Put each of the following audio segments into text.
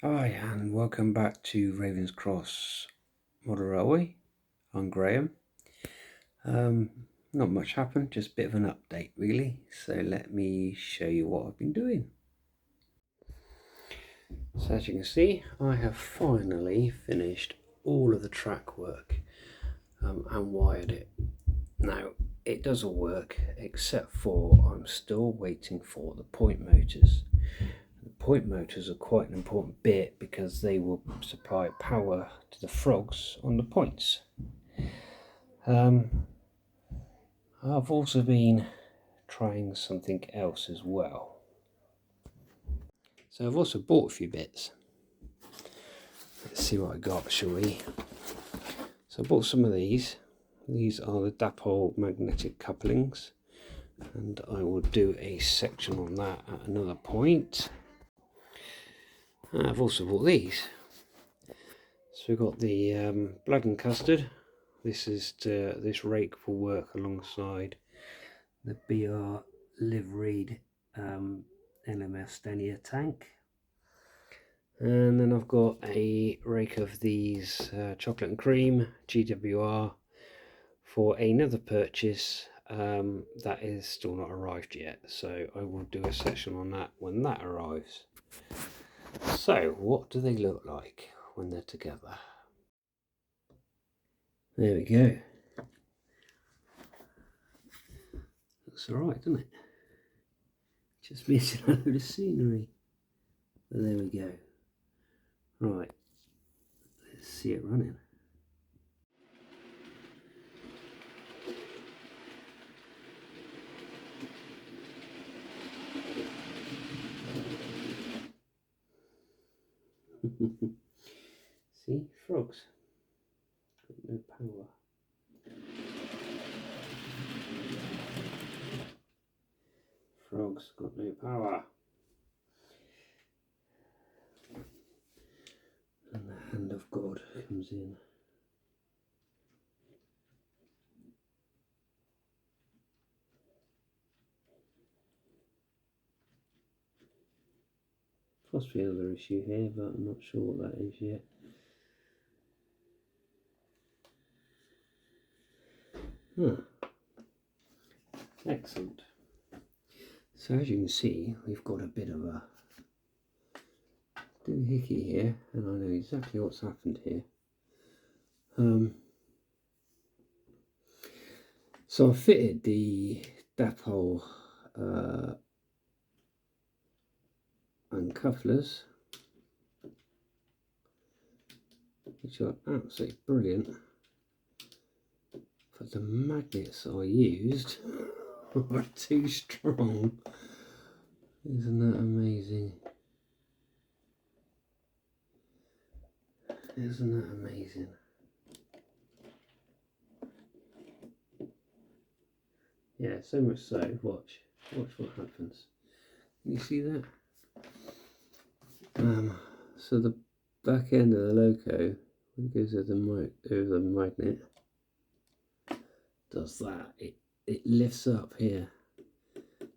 Hi, and welcome back to Ravens Cross Model Railway. I'm Graham. Not much happened, just a bit of an update really. So let me show you what I've been doing. So as you can see, I have finally finished all of the track work and wired it. Now, it does all work except for I'm still waiting for the point motors. Point motors are quite an important bit because they will supply power to the frogs on the points. I've also been trying something else as well. So I've also bought a few bits. Let's see what I got, shall we? So I bought some of these. These are the dipole magnetic couplings, and I will do a section on that at another point. I've also bought these. So we've got the blood and custard. This rake will work alongside the BR liveried LMS Denier tank. And then I've got a rake of these chocolate and cream GWR for another purchase that is still not arrived yet. So I will do a session on that when that arrives. So what do they look like when they're together? There we go. Looks alright, doesn't it? Just missing a load of scenery. But there we go. Right, let's see it running. See, frogs got no power. Frogs got no power. And the hand of God comes in. Possibly another issue here, but I'm not sure what that is yet. Excellent. So as you can see, we've got a bit of a doohickey here, and I know exactly what's happened here. So I fitted the dipole uncouplers, which are absolutely brilliant, but the magnets I used are too strong. Isn't that amazing? Isn't that amazing? Yeah, so much so, watch what happens. Can you see that? So the back end of the loco, when it goes over the magnet, does that. It lifts up here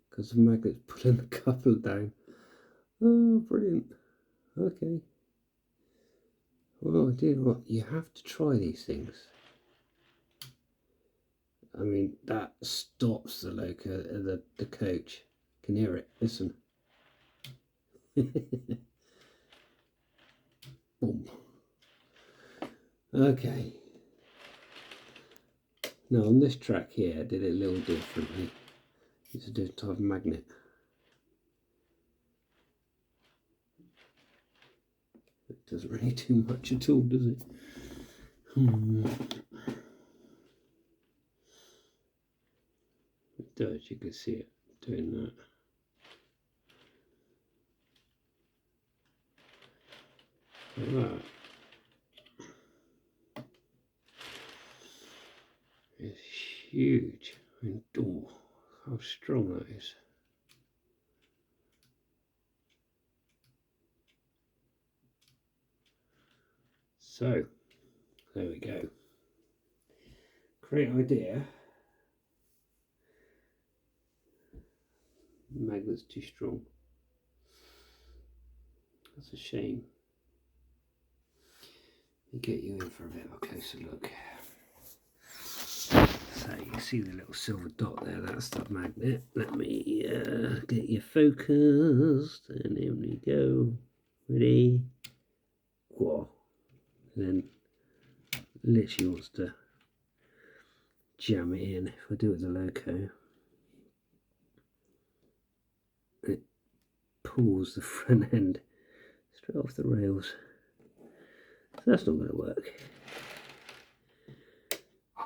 because the magnet's pulling the coupler down. Oh, brilliant. Okay. Well, do you know what? You have to try these things. I mean, that stops the loco, the coach. Can hear it. Listen. Boom. Okay. Now on this track here, I did it a little differently. It's a different type of magnet. It doesn't really do much at all, does it? It does, you can see it doing that. Like that. It's huge. And oh, how strong that is. So, there we go. Great idea. Magnet's too strong. That's a shame. get you in for a bit of a closer look. So you can see the little silver dot there, that's the magnet. Let me get you focused, and here we go. Ready? Whoa. And then literally wants to jam it in. If I do it with the loco, it pulls the front end straight off the rails. So that's not going to work.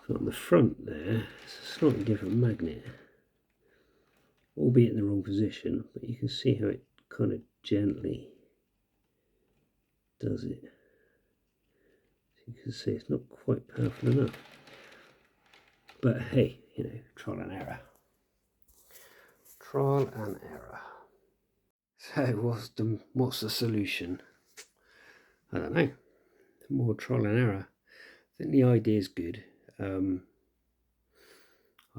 So on the front there, it's a slightly different magnet, albeit in the wrong position, but you can see how it kind of gently does it. So you can see it's not quite powerful enough. But hey, you know, trial and error. Trial and error. So what's the solution? I don't know. More trial and error. I think the idea is good. I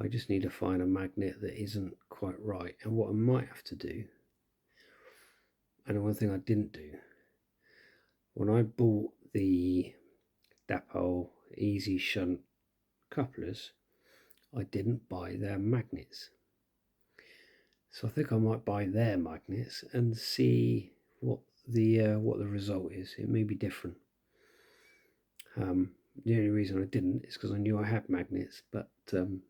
just need to find a magnet that isn't quite right. And what I might have to do, and one thing I didn't do, when I bought the Dapol Easy Shunt couplers, I didn't buy their magnets. So I think I might buy their magnets and see what the result is. It may be different. The only reason I didn't is because I knew I had magnets, but to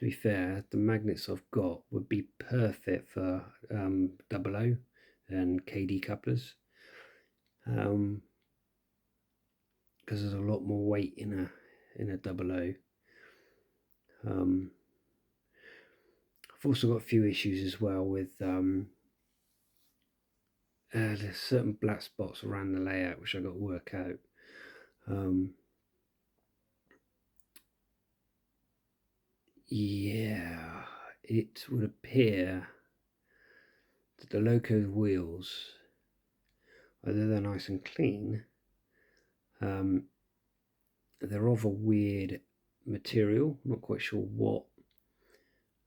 be fair, the magnets I've got would be perfect for 00 and KD couplers, because there's a lot more weight in a 00. I've also got a few issues as well with there's certain black spots around the layout which I've got to work out. Yeah, it would appear that the loco wheels, although they're nice and clean, they're of a weird material, not quite sure what.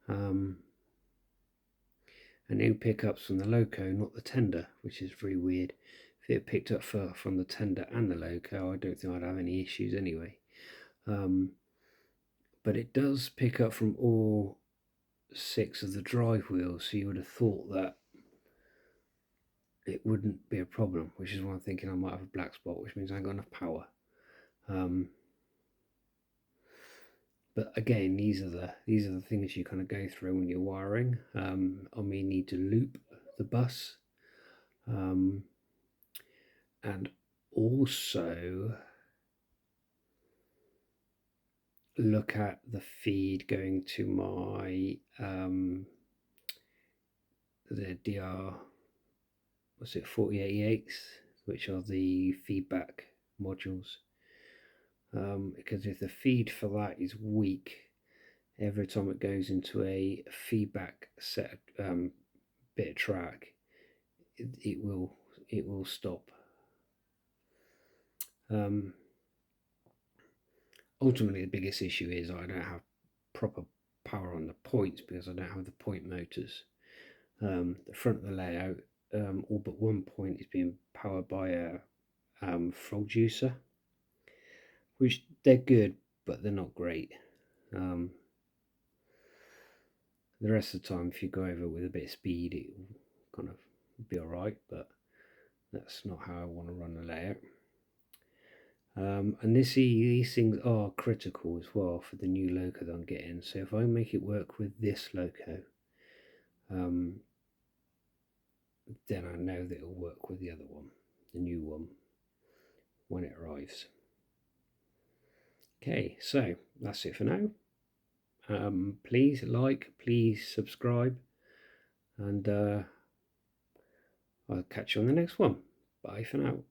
And new pickups from the loco, not the tender, which is very weird. If it picked up from the tender and the loco, I don't think I'd have any issues anyway. But it does pick up from all 6 of the drive wheels, so you would have thought that it wouldn't be a problem, which is why I'm thinking I might have a black spot, which means I ain't got enough power. But again, these are the things you kind of go through when you're wiring. I may need to loop the bus, and also look at the feed going to my the DR, what's it, 4088s, which are the feedback modules. Because if the feed for that is weak, every time it goes into a feedback set bit of track, it will stop. Ultimately, the biggest issue is I don't have proper power on the points because I don't have the point motors. The front of the layout, all but one point is being powered by a frog juicer, which they're good, but they're not great. The rest of the time, if you go over with a bit of speed, it will kind of be alright, but that's not how I want to run the layout. And these things are critical as well for the new loco that I'm getting. So if I make it work with this loco, then I know that it'll work with the other one, the new one, when it arrives. Okay, so that's it for now. Please like, please subscribe, and I'll catch you on the next one. Bye for now.